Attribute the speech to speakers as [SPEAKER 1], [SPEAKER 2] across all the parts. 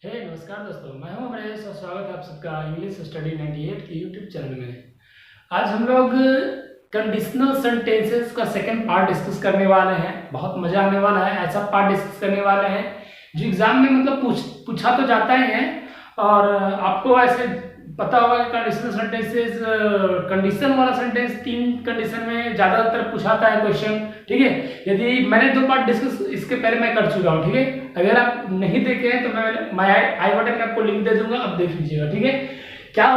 [SPEAKER 1] नमस्कार दोस्तों, मैं हूं अमरेश और स्वागत है आप सबका इंग्लिश स्टडी 98 के यूट्यूब चैनल में। आज हम लोग कंडीशनल सेंटेंसेस का सेकंड पार्ट डिस्कस करने वाले हैं। बहुत मजा आने वाला है। ऐसा पार्ट डिस्कस करने वाले हैं जो एग्जाम में मतलब पूछा तो जाता ही है और आपको ऐसे पता होगा कि कंडीशनल सेंटेंसेस कंडीशन वाला सेंटेंस 3 कंडीशन में ज्यादातर पूछाता है क्वेश्चन। ठीक है, यदि मैंने 2 पार्ट डिस्कस इसके पहले मैं कर चुका हूँ। ठीक है, अगर आप नहीं देखे हैं तो मैं आई बटन में आपको लिंक दे दूंगा, आप देख लीजिएगा। ठीक है, क्या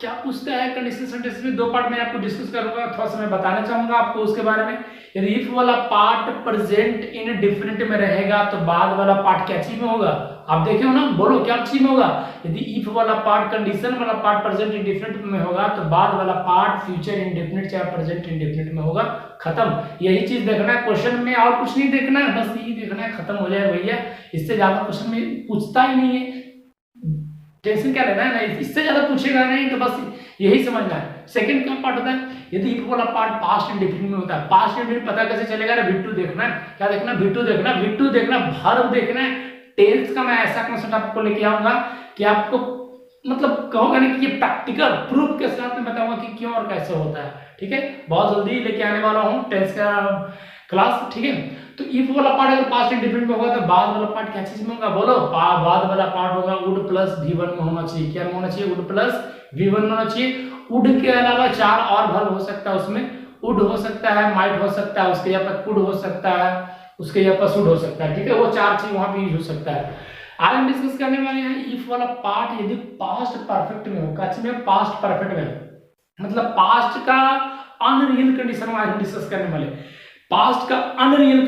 [SPEAKER 1] क्या पूछता है कंडीशनल सेंटेंस में 2 पार्ट में आपको डिस्कस करूंगा, थोड़ा सा मैं बताना चाहूंगा आपको उसके बारे में। यदि इफ वाला पार्ट प्रेजेंट इन डिफरेंट में रहेगा तो बाद वाला पार्ट क्या चीज में होगा? आप देखे हो ना, बोलो क्या चीज में होगा? यदि इफ वाला पार्ट कंडीशन वाला पार्ट प्रेजेंट इंडेफिनिट में होगा तो बाद वाला पार्ट फ्यूचर इंडेफिनिट चाहे प्रेजेंट इंडेफिनिट में होगा। खत्म। यही चीज देखना है क्वेश्चन में, और कुछ नहीं देखना है, बस यही देखना है, खत्म हो जाएगा भैया। इससे ज्यादा क्वेश्चन में पूछता ही नहीं है, टेंशन क्या लेना है ना, इससे ज्यादा पूछेगा नहीं, तो बस यही समझना है। सेकंड क्या पार्ट होता है? यदि इफ वाला पार्ट पास्ट इंडेफिनिट में होता है, पास्ट इंडेफिनिट पता कैसे चलेगा? V2 देखना है, क्या देखना? V2 देखना, V2 देखना, वर्ब देखना है। टेंस का मैं ऐसा कॉन्सेप्ट आपको लेके आऊंगा कि आपको मतलब कहूंगा नहीं कि ये प्रैक्टिकल प्रूफ के साथ में बताऊंगा कि क्यों और कैसे होता है। ठीक है, बहुत जल्दी लेके आने वाला हूँ टेंस का क्लास। ठीक है, तो इफ वाला पार्ट अगर पास्ट इंडेफिनिट में होगा तो बाद वाला पार्ट क्या चीज में होगा? बोलो, बाद वाला पार्ट होगा वुड प्लस V1 में होना चाहिए। क्या होना चाहिए? वुड प्लस V1 में होना चाहिए। वुड के अलावा 4 और वर्ब हो सकता है उसमें। वुड हो सकता है, माइट हो सकता है, उसके यहाँ पर कुड हो सकता है, उसके यहाँ पर शुड हो सकता है। ठीक है, वो 4 चीज वहां पे यूज हो सकता है। आज हम डिस्कस करने वाले हैं इफ वाला पार्ट यदि पास्ट परफेक्ट में हो। कच्छ में पास्ट परफेक्ट में मतलब पास्ट का अनरियल कंडीशन आज डिस्कस करने वाले। पास्ट का अनरियल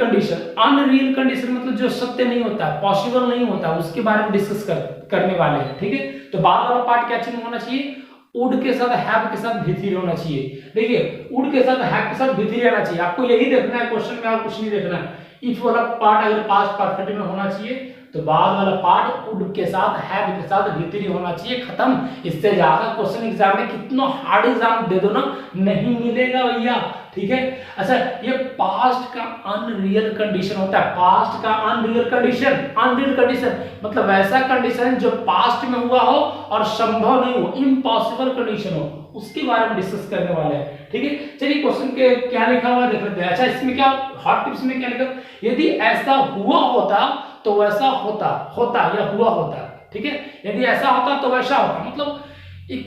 [SPEAKER 1] कंडीशन मतलब जो सत्य नहीं होता, पॉसिबल नहीं होता, उसके बारे में डिस्कस करने वाले हैं। ठीक है, तो बाद वाला पार्ट क्या चीज होना चाहिए? वुड के साथ हैव के साथ V3 होना चाहिए। देखिए, वुड के साथ हैव के साथ V3 आना चाहिए। आपको यही देखना है क्वेश्चन में, और कुछ नहीं देखना है। इफ वाला पार्ट अगर पास्ट परफेक्ट में होना चाहिए तो बाद वाला पार्ट वुड के साथ हैव के साथ V3 होना चाहिए। खत्म। इससे ज्यादा क्वेश्चन एग्जाम में कितना हार्ड एग्जाम दे दो ना, नहीं मिलेगा भैया। ठीक है, अच्छा, ये पास्ट का अनरियल कंडीशन होता है। पास्ट का अनरियल कंडीशन मतलब वैसा कंडीशन जो पास्ट में हुआ हो और संभव नहीं हो, इम्पॉसिबल कंडीशन हो, उसके बारे में डिस्कस करने वाले हैं। ठीक है, चलिए क्वेश्चन के क्या लिखा हुआ है देख लेते हैं। अच्छा, इसमें क्या हॉट टिप्स में क्या लिखा? यदि ऐसा हुआ होता तो वैसा होता या हुआ होता। ठीक है, यदि ऐसा होता तो वैसा होता, मतलब एक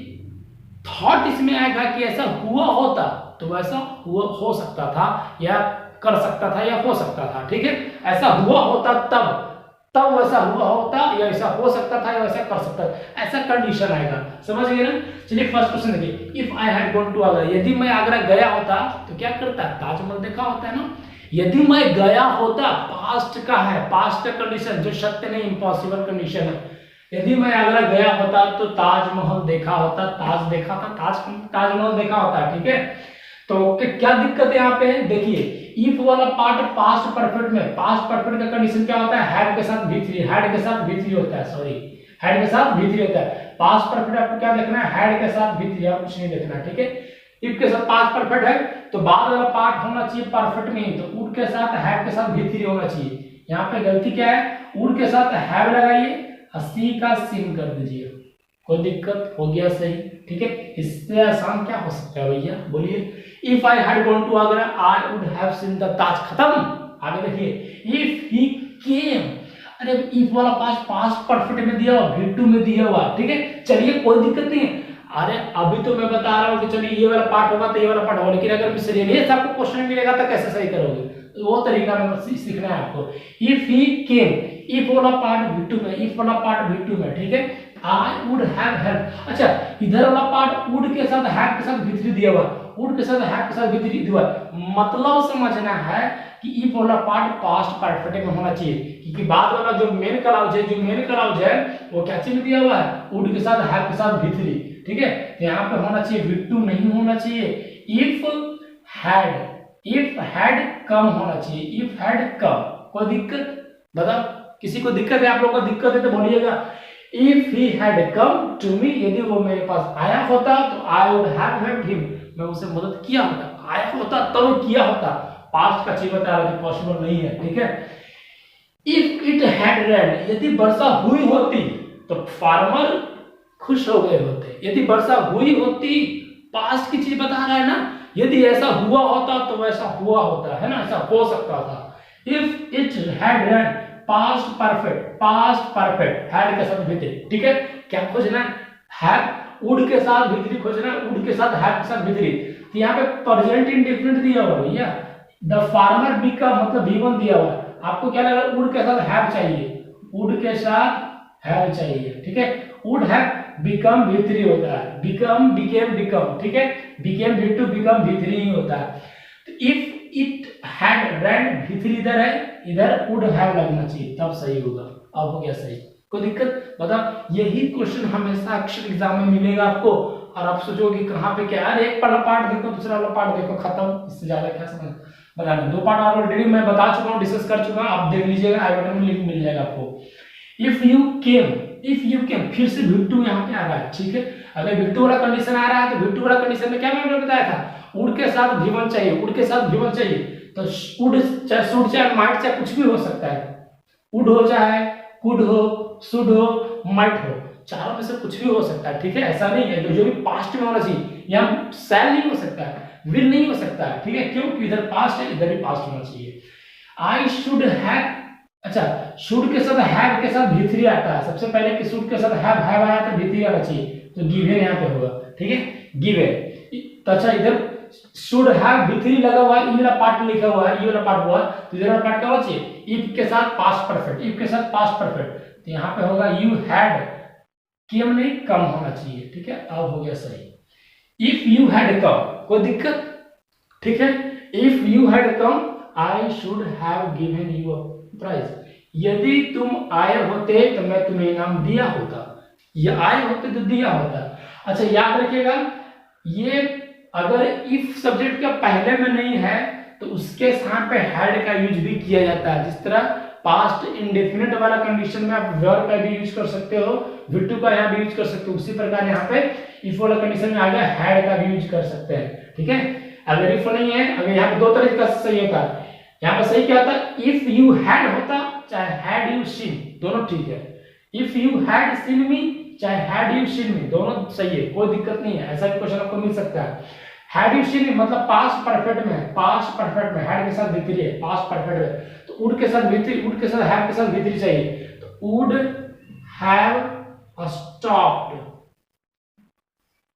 [SPEAKER 1] थॉट इसमें आएगा कि ऐसा हुआ होता तो वैसा हुआ हो सकता था, या कर सकता था, या हो सकता था। ठीक है, ऐसा हुआ होता तब वैसा हुआ होता, या ऐसा हो सकता था, या वैसा कर सकता था, ऐसा कंडीशन आएगा। समझ गए ना? चलिए फर्स्ट क्वेश्चन देखिए। If I had gone to Agra, यदि मैं आगरा गया होता तो क्या करता? ताजमहल देखा होता है ना। यदि मैं गया होता, पास्ट का है, पास्ट का कंडीशन जो सत्य नहीं, इम्पॉसिबल कंडीशन है। यदि मैं आगरा गया होता तो ताजमहल देखा होता, ताजमहल देखा होता। ठीक है, तो क्या दिक्कत है यहाँ पे? देखिए, इफ वाला पार्ट पास्ट परफेक्ट में, पास्ट परफेक्ट का कंडीशन क्या होता है? हैड के साथ V3, हैड के साथ V3 होता है, सॉरी, हैड के साथ V3 होता है। पास्ट परफेक्ट आपको क्या देखना है? हैड के साथ V3, और कुछ नहीं देखना। ठीक है, इफ के साथ पास्ट परफेक्ट है तो बाद वाला पार्ट होना चाहिए परफेक्ट में ही, तो वुड के साथ हैव के साथ V3 होना चाहिए। यहाँ पे गलती क्या है? वुड के साथ हैव लगाइए, सी का सिन कर दीजिए, कोई दिक्कत? हो गया सही। ठीक है, इससे आसान क्या हो सकता है भैया, बोलिए? If I had gone to Agra I would have seen the Taj. खत्म। आगे देखिए, इफ ही केम, अरे इफ वाला पास्ट परफेक्ट में दिया हुआ, V2 में दिया हुआ। ठीक है, चलिए कोई दिक्कत नहीं है। अरे अभी तो मैं बता रहा हूँ कि चलिए ये वाला पार्ट होगा तो ये वाला पार्ट होगा, लेकिन अगर मिसलेनियस आपको क्वेश्चन मिलेगा तो कैसे सही करोगे? वो तरीका में सीखना है आपको। इफ ही केम, इफ वाला पार्ट V2 में, इफ वाला पार्ट V2 में। ठीक है, आई वुड हैव हेल्प। अच्छा, इधर वाला पार्ट वुड के साथ हैव के साथ V3 दिया हुआ, वुड के साथ हैव के साथ V3 दिया हुआ। मतलब समझना है कि इफ वाला पार्ट पास्ट परफेक्ट में होना चाहिए, क्योंकि बाद वाला जो मेन क्लॉज है वो क्या चीज में दिया हुआ है? वुड के साथ हैव के साथ V3। ठीक है, तो यहाँ पे होना चाहिए V2, नहीं होना चाहिए इफ हैड कम होना चाहिए, इफ हैड कम। कोई दिक्कत? बताओ, किसी को दिक्कत है? आप लोगों को दिक्कत है तो बोलिएगा। If he had come to me, यदि वो मेरे पास आया होता तो I would have helped him, मैं उसे मदद किया होता। आया होता तो किया होता, पास्ट का चीज बता रहा है, पॉसिबल नहीं है। ठीक है, इफ इट हैड रेन, यदि वर्षा हुई होती तो फार्मर खुश हो गए होते। यदि वर्षा हुई होती, पास्ट की चीज बता रहा है ना, यदि ऐसा हुआ होता तो वैसा हुआ होता है ना, ऐसा हो सकता था। If it had run, past perfect had के साथ भीतरी, ठीक है। क्या खोजना है? हैव, वुड के साथ भीतरी खोजना है, वुड के साथ हैव के साथ भीतरी। तो यहाँ पे प्रेजेंट इंडेफिनिट दिया हुआ है भैया, द फार्मर बिकम मतलब V1 दिया हुआ है। आपको क्या लगा? वुड के साथ हैव चाहिए, वुड के साथ हैव चाहिए, ठीक है। वुड हैव बिकम V3 होता है, बिकम बिकम, ठीक है। बिकेम V2 बिकम V3 ही होता है। तो if it had run, V3 इधर है, इधर वुड हैव लगना चाहिए, तब सही होगा। अब हो गया सही, कोई दिक्कत? बताओ, यही क्वेश्चन हमेशा अक्सर एग्जाम में मिलेगा आपको। और आप सोचोगे कहाँ पे क्या, अरे एक वाला पार्ट देखो, दूसरा वाला पार्ट देखो, खत्म, इससे ज्यादा क्या समझ बताना। 2 पार्ट ऑलरेडी मैं बता चुका हूँ, डिस्कस कर चुका हूँ, आप देख लीजिएगा, आई बटन में लिंक मिल जाएगा आपको। इफ यू केम, फिर से V2 यहाँ पे आ रहा है, ठीक है। अगर V2 वाला कंडीशन आ रहा है तो V2 वाला कंडीशन में क्या मैंने बताया था? वुड के साथ V1 चाहिए, वुड के साथ V1 चाहिए। तो वुड चाहे शुड चाहे माइट चाहे कुछ भी हो सकता है, वुड हो चाहे कुड हो, शुड हो, माइट हो, चारों में से कुछ भी हो सकता है, ठीक है। ऐसा नहीं है जो भी पास्ट में होना चाहिए, यहाँ शैल नहीं हो सकता है, विल नहीं हो सकता है, ठीक है। क्योंकि इधर पास्ट है, इधर भी पास्ट होना चाहिए। आई शुड हैव, अच्छा, शुड के साथ हैव के साथ V3 आता है। सबसे पहले कि शुड के साथ हैव आया तो V3 आना चाहिए, तो गिवन यहाँ पे होगा, ठीक है, गिवन। तो अच्छा, इधर शुड हैव V3 लगा हुआ है, ये वाला पार्ट लिखा हुआ है, ये वाला पार्ट हुआ, तो इधर वाला पार्ट क्या होना चाहिए? इफ के साथ पास्ट परफेक्ट, इफ के साथ पास्ट परफेक्ट, तो यहाँ पे होगा यू हैड, केम नहीं कम होना चाहिए, ठीक है। अब हो गया सही। इफ यू हैड कम, कोई दिक्कत? ठीक है। If you had come, I should have given you a prize. यदि तुम आए होते तो मैं तुम्हें इनाम दिया होता, ये आए होते तो दिया होता। अच्छा, याद रखिएगा, ये अगर इफ सब्जेक्ट का पहले में नहीं है तो उसके स्थान पे हैड का यूज भी किया जाता है। जिस तरह पास्ट इंडेफिनिट वाला कंडीशन में आप वर्ब का भी यूज कर सकते हो, V2 का यहाँ भी यूज कर सकते हो, उसी प्रकार यहाँ पे इफ वाला कंडीशन में आ गया, हैड का भी यूज कर सकते हैं, ठीक है। अगर इफ नहीं है, अगर यहाँ पे 2 तरह का सही होता है। यहाँ पे सही क्या होता? इफ यू हैड होता, चाहे हैड यू सीन, दोनों ठीक है। इफ यू हैड सीन मी, चाहे हैड यू सीन मी, दोनों सही है, कोई दिक्कत नहीं है। ऐसा भी क्वेश्चन आपको मिल सकता है। हैड यू सीन मी मतलब पास्ट परफेक्ट में, पास्ट परफेक्ट में हैड के साथ V3 है, पास्ट परफेक्ट में, तो वुड के साथ V3, वुड के साथ हैव के साथ V3 चाहिए, तो वुड हैव स्टॉप्ड।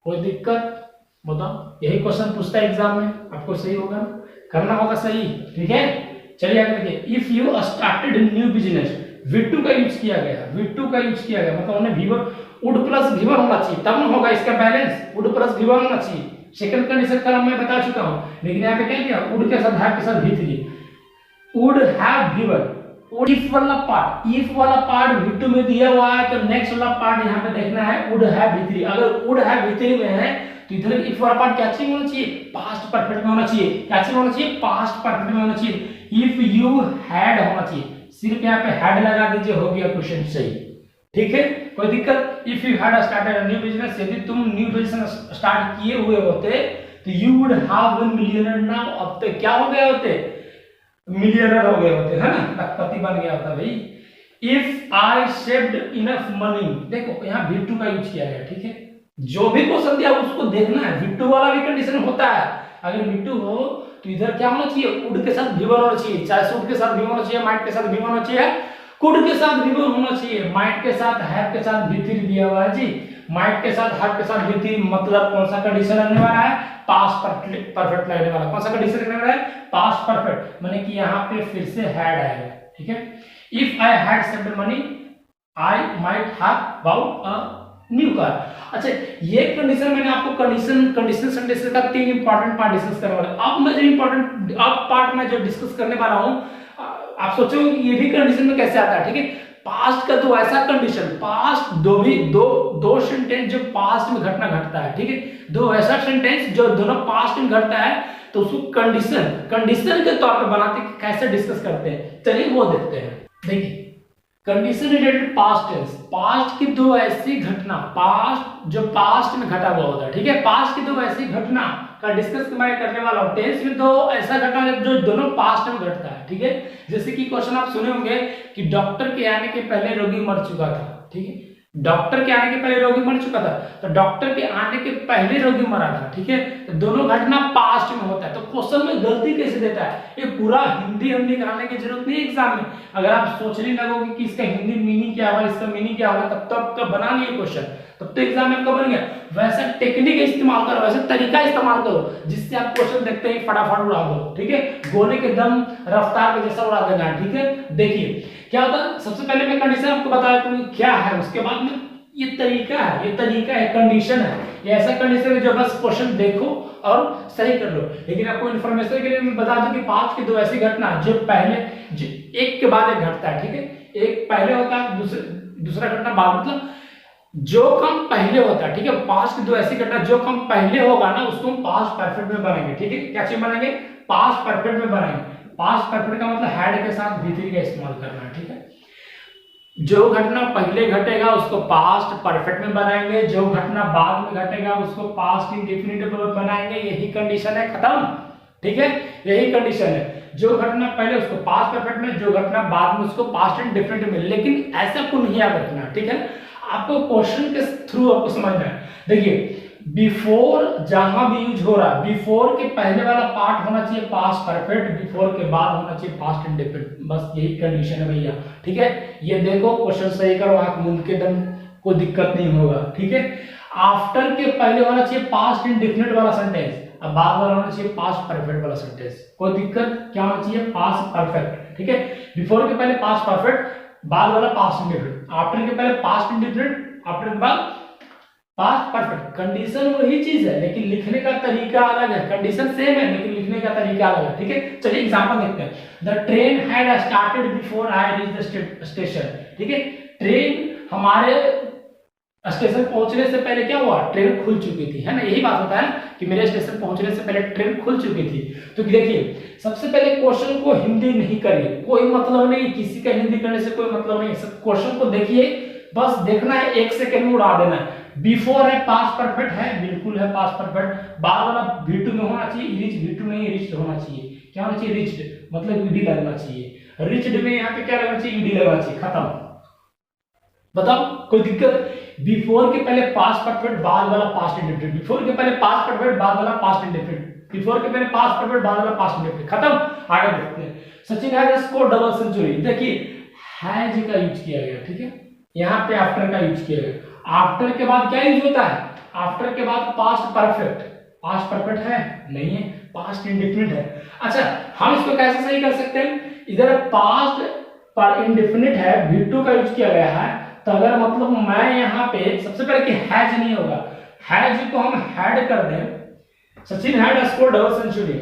[SPEAKER 1] कोई दिक्कत? बताओ, यही क्वेश्चन पूछता है एग्जाम में, आपको सही होगा, करना होगा सही, ठीक है। चलिए आगे देखिए। If you started new business, V2 का यूज किया गया, V2 का यूज किया गया, मतलब उन्हें V1, वुड प्लस V1 होना चाहिए, तब ना होगा इसका बैलेंस, वुड प्लस V1 होना चाहिए। सेकंड कंडीशन का मैं बता चुका हूं, लेकिन यहाँ पे क्या किया? वुड के साथ हैव के साथ V3, would have V1। If वाला पार्ट V2 में दिया हुआ है, तो नेक्स्ट वाला पार्ट यहाँ पे देखना है वुड हैव V3। अगर वुड हैव V3 में है तो इधर इफ वाला पार्ट क्या चाहिए होना चाहिए? पास्ट परफेक्ट में होना चाहिए। क्या चाहिए होना चाहिए? पास्ट परफेक्ट में होना चाहिए। इफ यू हैड होना चाहिए, सिर्फ यहाँ पे हैड लगा दीजिए, हो गया क्वेश्चन सही, ठीक है, कोई दिक्कत? If you had started a new business, यदि तुम न्यू बिजनेस स्टार्ट किए हुए होते तो you would have been millionaire now, अब तक क्या हो गए होते? मिलियनर हो गए होते, है ना, लखपति बन गया होता भाई। If I saved enough money, देखो यहाँ V2 का यूज किया गया, ठीक है। जो भी क्वेश्चन दिया उसको देखना है, V2 वाला भी कंडीशन होता है। अगर V2 हो तो इधर क्या होना चाहिए? वुड के साथ V1 होना चाहिए, चाहे शुड के साथ V1 होना चाहिए, माइट के साथ V1 होना चाहिए, कुड के साथ V1 होना चाहिए, माइट के साथ हैव के साथ V3 दिया हुआ है जी। माइट के साथ हैव के साथ V3 मतलब कौन सा कंडीशन लगने वाला है? पास्ट परफेक्ट लगने वाला। कौन सा कंडीशन लगने वाला है? पास्ट परफेक्ट, माने कि यहाँ पे फिर से हैड आएगा, ठीक है। If I had saved money, I might have bought a new car. अच्छा, ये कंडीशन मैंने आपको कंडीशनल सेंटेंसेस का 3 इंपॉर्टेंट पार्ट डिस्कस करने वाला। अब मैं जो इंपॉर्टेंट पार्ट में जो डिस्कस करने वाला हूं, आप सोचोगे कि ये भी कंडीशन में कैसे आता है, ठीक है। पास्ट का तो ऐसा कंडीशन, पास्ट दो सेंटेंस जो पास्ट में घटना घटता है, ठीक है, दो ऐसा सेंटेंस जो दोनों पास्ट में घटता है, तो उसको कंडीशन के तौर पर बनाते कैसे डिस्कस करते हैं, चलिए वो देखते हैं। देखिए, condition related past tense, past की दो ऐसी घटना, पास्ट जो पास्ट में घटा हुआ होता है, ठीक है, पास्ट की दो ऐसी घटना का डिस्कस मैं करने वाला हूं। टेंस में दो ऐसा घटना जो दोनों पास्ट में घटता है, ठीक है। जैसे कि क्वेश्चन आप सुने होंगे कि डॉक्टर के आने के पहले रोगी मर चुका था, ठीक है। डॉक्टर के आने के पहले रोगी मर चुका था, तो डॉक्टर के आने के पहले रोगी मरा था, ठीक है। तो दोनों घटना पास्ट में होता है, तो क्वेश्चन में गलती कैसे देता है? ये पूरा हिंदी कराने की जरूरत नहीं एग्जाम में। अगर आप सोचने लगोगे कि इसका हिंदी मीनिंग क्या होगा, इसका मीनिंग क्या होगा, तब तो आपका बना लिए क्वेश्चन, तब तो एग्जाम में आपका बन गया। वैसा टेक्निक इस्तेमाल करो, वैसा तरीका इस्तेमाल करो जिससे आप क्वेश्चन देखते ही फटाफट उड़ा दो, ठीक है। गोले के दम रफ्तार के जैसा उड़ा देना, ठीक है। देखिए क्या होता है, सबसे पहले मैं कंडीशन आपको बताया क्या है, उसके बाद में ये तरीका है, कंडीशन है। ये ऐसा कंडीशन है जो बस क्वेश्चन देखो और सही कर लो। लेकिन आपको इन्फॉर्मेशन के लिए मैं बता दूं कि 5 की 2 ऐसी घटना जो पहले एक के बाद एक घटता है, ठीक है। एक पहले होता है, दूसरा घटना बाद, मतलब जो काम पहले होता है, ठीक है। 5 की 2 ऐसी घटना जो काम पहले होगा ना, उसको हम पास्ट परफेक्ट में बनाएंगे, ठीक है। क्या चीज बनाएंगे? पास्ट परफेक्ट में बनाएंगे। पास्ट परफेक्ट का मतलब हैड के साथ V3 का इस्तेमाल करना है, ठीक है। जो घटना पहले घटेगा उसको पास्ट परफेक्ट में बनाएंगे, जो घटना बाद में घटेगा उसको पास्ट इंडेफिनिट में बनाएंगे। यही कंडीशन है, खत्म, ठीक है। यही कंडीशन है, जो घटना पहले उसको पास्ट परफेक्ट में, जो घटना बाद में उसको पास्ट इंडेफिनिट में। लेकिन ऐसा को नहीं याद रखना, ठीक है। आपको क्वेश्चन के थ्रू आपको समझना है। देखिए बिफोर जहां भी यूज हो रहा है, बिफोर के पहले वाला पार्ट होना चाहिए पास्ट परफेक्ट, बिफोर के बाद होना चाहिए पास्ट इंडेफिनिट, बस यही कंडीशन है भैया, ठीक है। ये देखो क्वेश्चन सही करो, आंख मूंद के दम, कोई दिक्कत नहीं होगा, ठीक है। आफ्टर के पहले होना चाहिए पास्ट इंडेफिनिट वाला सेंटेंस, अब बाद वाला होना चाहिए पास्ट परफेक्ट वाला सेंटेंस, कोई दिक्कत? क्या होना चाहिए? पास्ट परफेक्ट, ठीक है। बिफोर के पहले पास्ट परफेक्ट, बाद वाला पास्ट इंडेफिनिट, आफ्टर के पहले पास्ट इंडेफिनिट, आफ्टर के बाद पास्ट परफेक्ट। कंडीशन वही चीज है लेकिन लिखने का तरीका अलग है। कंडीशन सेम है लेकिन लिखने का तरीका अलग है, ठीक है। चलिए एग्जांपल देखते हैं। The train had started before I reach the station, ठीक है। ट्रेन हमारे स्टेशन पहुंचने से पहले क्या हुआ? ट्रेन खुल चुकी थी, है ना। यही बात होता है कि मेरे स्टेशन पहुंचने से पहले ट्रेन खुल चुकी थी। तो देखिए सबसे पहले क्वेश्चन को हिंदी नहीं करिए, कोई मतलब नहीं, किसी का हिंदी करने से कोई मतलब नहीं। सब क्वेश्चन को देखिए, बस देखना है, 1 सेकंड में उड़ा देना है। बिफोर है पास्ट परफेक्ट है, बिल्कुल है पास्ट परफेक्ट। बाद वाला V2 में होना चाहिए, रिच V2 नहीं, रिच्ड होना चाहिए। क्या होना चाहिए? रिच्ड, मतलब ईडी लगना चाहिए। रिच्ड में यहाँ पे क्या लगना चाहिए? ईडी लगना चाहिए, खत्म। बताओ कोई दिक्कत? बिफोर के पहले पास्ट परफेक्ट, बाद वाला पास्ट इंडेफिनिट, बिफोर के पहले पास्ट परफेक्ट, बाद वाला पास्ट इंडेफिनिट, बिफोर के पहले पास्ट परफेक्ट, बाद वाला पास्ट इंडेफिनिट, खत्म। आगे देखते हैं। Sachin has score double century. देखिए हैज का यूज किया गया, ठीक है। यहाँ पे आफ्टर का यूज किया गया। आफ्टर के बाद क्या यूज होता है? आफ्टर के बाद पास्ट परफेक्ट। पास्ट परफेक्ट है? नहीं है, पास्ट इंडेफिनिट है। अच्छा हम इसको कैसे सही कर सकते हैं? इधर पास्ट पर इंडेफिनिट है, V2 का यूज किया गया है, तो अगर मतलब मैं यहाँ पे सबसे पहले कि हैज नहीं होगा, हैज को हम हैड कर दें। Sachin had score double century.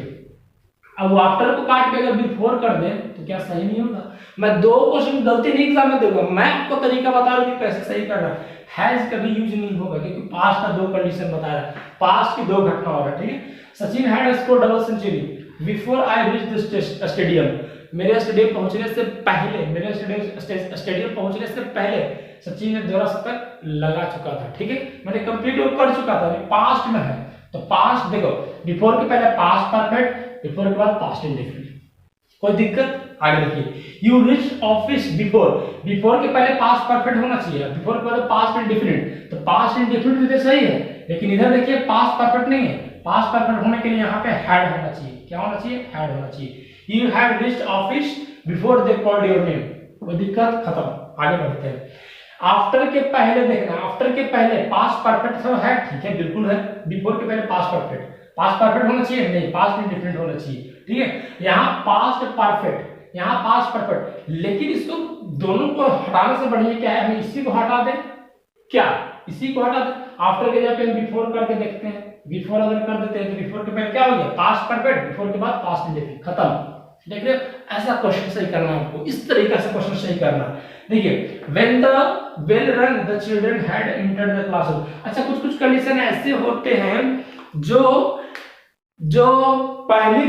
[SPEAKER 1] अब आफ्टर को काट के अगर बिफोर कर दें तो क्या सही नहीं होगा? मैं 2 क्वेश्चन गलती नहीं एग्जाम में दूंगा, मैं आपको तरीका बता रहा हूं कि कैसे सही करना है। हैज कभी यूज नहीं होगा क्योंकि पास्ट का 2 कंडीशन बता रहा है, पास्ट की 2 घटना होगा, ठीक है। Sachin had score double century before I reach the stadium. मेरे स्टेडियम पहुंचने से पहले, मेरे स्टेडियम पहुंचने से पहले सचिन ने 2 शतक लगा चुका था, ठीक है। मैंने कंप्लीट कर चुका था, पास्ट में है तो पास्ट देखो, बिफोर के पहले पास्ट परफेक्ट, बिफोर के बाद पास्ट इंडेफिनिट, कोई दिक्कत? आगे देखिए। You reach office before, before के पहले पास्ट परफेक्ट होना चाहिए, बिफोर के बाद पास्ट इंडेफिनिट, तो पास्ट इंडेफिनिट तो सही है लेकिन इधर देखिए पास्ट परफेक्ट नहीं है। पास्ट परफेक्ट होने के लिए यहाँ पे हैड होना चाहिए। क्या होना चाहिए? हैड होना चाहिए। You had reached office before they called your name, कोई दिक्कत? खत्म। आगे बढ़ते हैं। आफ्टर के पहले देखना, आफ्टर के पहले पास्ट परफेक्ट तो है, ठीक है, बिल्कुल है। बिफोर के पहले पास्ट परफेक्ट, पास्ट परफेक्ट होना चाहिए? नहीं, पास्ट इंडेफिनिट होना चाहिए, ठीक है। यहाँ पास्ट परफेक्ट, यहाँ पास्ट परफेक्ट, लेकिन इसको दोनों को हटाने से बढ़िया क्या है, हम इसी को हटा दें, क्या इसी को हटा दें। आफ्टर के जगह पे हम बिफोर करके देखते हैं, बिफोर अगर कर देते हैं तो बिफोर के पहले क्या हो गया? पास्ट परफेक्ट, बिफोर के बाद पास्ट इंडेफिनिट, खत्म। देखिए ऐसा क्वेश्चन सही करना है आपको, इस तरीके से क्वेश्चन सही करना। देखिए व्हेन द बेल रंग the children had entered the classroom. अच्छा कुछ कुछ कंडीशन ऐसे होते हैं जो पहली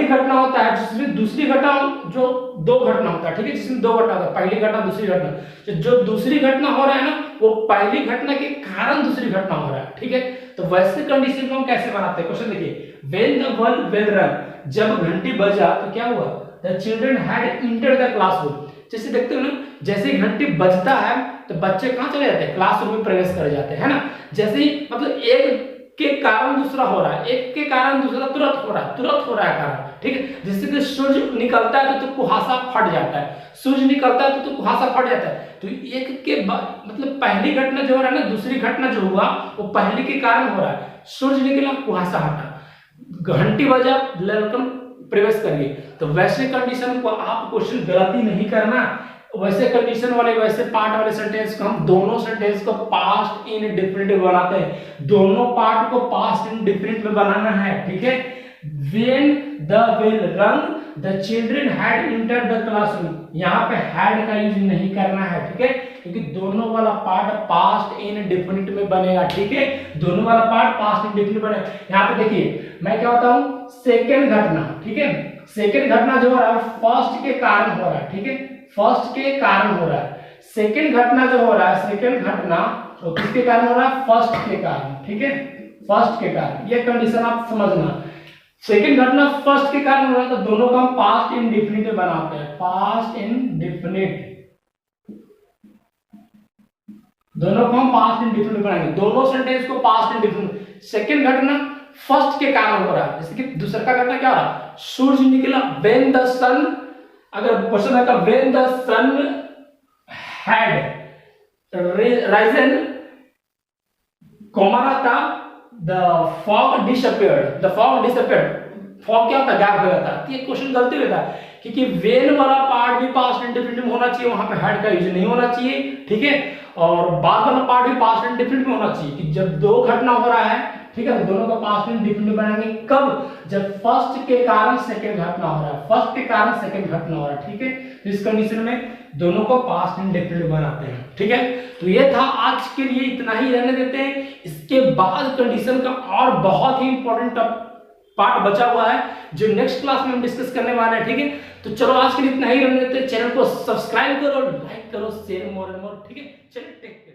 [SPEAKER 1] घटना होता है, जिसमें दूसरी घटना जो 2 घटना होता है, ठीक है, जिसमें 2 घटना होता है, पहली घटना दूसरी घटना। जो दूसरी घटना हो रहा है ना वो पहली घटना के कारण दूसरी घटना हो रहा है, ठीक है। तो वैसे कंडीशन को हम कैसे बनाते हैं? क्वेश्चन देखिए। व्हेन द बेल रंग, जब घंटी बजा तो क्या हुआ? The children had entered the classroom. जैसे देखते हो ना, जैसे ही घंटी बजता है तो बच्चे कहाँ चले जाते हैं, क्लासरूम में प्रवेश कर जाते हैं, है ना। जैसे ही मतलब एक के कारण दूसरा हो रहा है, एक के कारण दूसरा तुरंत हो रहा है कारण, ठीक है। जैसे कि सूर्य निकलता है तो कुहासा फट जाता है, सूर्य निकलता है तो कुहासा फट जाता है। तो एक के मतलब पहली घटना जो हो रहा है ना, दूसरी घटना जो हुआ वो पहली के कारण हो रहा है। सूर्य निकला, कुहासा हटा, घंटी बजा, वेलकम प्रवेश करिए। तो वैसे कंडीशन को आप क्वेश्चन गलती नहीं करना, वैसे कंडीशन वाले वैसे पार्ट वाले सेंटेंस को हम दोनों सेंटेंस को पास्ट इंडेफिनिट बनाते हैं, दोनों पार्ट को पास्ट इंडेफिनिट में बनाना है, ठीक है। When the bell rang, the children had entered the classroom, यहाँ पे had का यूज नहीं करना है, ठीक है, क्योंकि दोनों वाला पार्ट पास्ट इंडेफिनिट में बनेगा, ठीक है। दोनों वाला पार्ट पास्ट इंडेफिनिट बनेगा। यहाँ पे देखिए मैं क्या होता हूँ, सेकेंड घटना, ठीक है। सेकेंड घटना जो हो रहा है फर्स्ट के कारण हो रहा है, ठीक है, फर्स्ट के कारण हो रहा है। सेकेंड घटना जो हो रहा है, सेकेंड घटना तो किसके कारण हो रहा है, फर्स्ट के कारण, ठीक है, फर्स्ट के कारण। ये कंडीशन आप समझना, सेकेंड घटना फर्स्ट के कारण हो रहा है तो दोनों को हम पास्ट इंडेफिनिट में बनाते हैं, पास्ट इंडेफिनिट, दोनों को हम पास्ट इंडेफिनिट बनाएंगे, दोनों सेंटेंस को पास्ट इंडेफिनिट। सेकेंड घटना फर्स्ट के कारण हो रहा है, जैसे कि दूसरा का घटना क्या हो रहा है, सूर्य निकला, व्हेन द सन, अगर क्वेश्चन है का when the sun had risen, comma था the fog disappeared, the fog disappeared, fog क्या होता है, गायब हो जाता है। ये क्वेश्चन गलती होता है क्योंकि वेन वाला पार्ट भी पास्ट इंडेफिनिट में होना चाहिए, वहां पे हैड का यूज नहीं होना चाहिए, ठीक है। और बाद वाला पार्ट भी पास्ट इंडेफिनिट में होना चाहिए कि जब दो घटना हो रहा है, ठीक है, तो दोनों का पास्ट इंडेफिनिट बनाएंगे कब, जब फर्स्ट के कारण सेकंड घटना हो रहा है, फर्स्ट के कारण सेकंड घटना हो रहा है, ठीक है। तो इस कंडीशन में दोनों को पास्ट इंडेफिनिट बनाते हैं, ठीक है। तो ये था आज के लिए, इतना ही रहने देते हैं। इसके बाद कंडीशन का और बहुत ही इंपॉर्टेंट पार्ट बचा हुआ है जो नेक्स्ट क्लास में हम डिस्कस करने वाले हैं, ठीक है। तो चलो आज के लिए इतना ही रहने देते हैं। चैनल को सब्सक्राइब करो, लाइक करो, शेयर मोर एंड मोर, ठीक है। चलिए।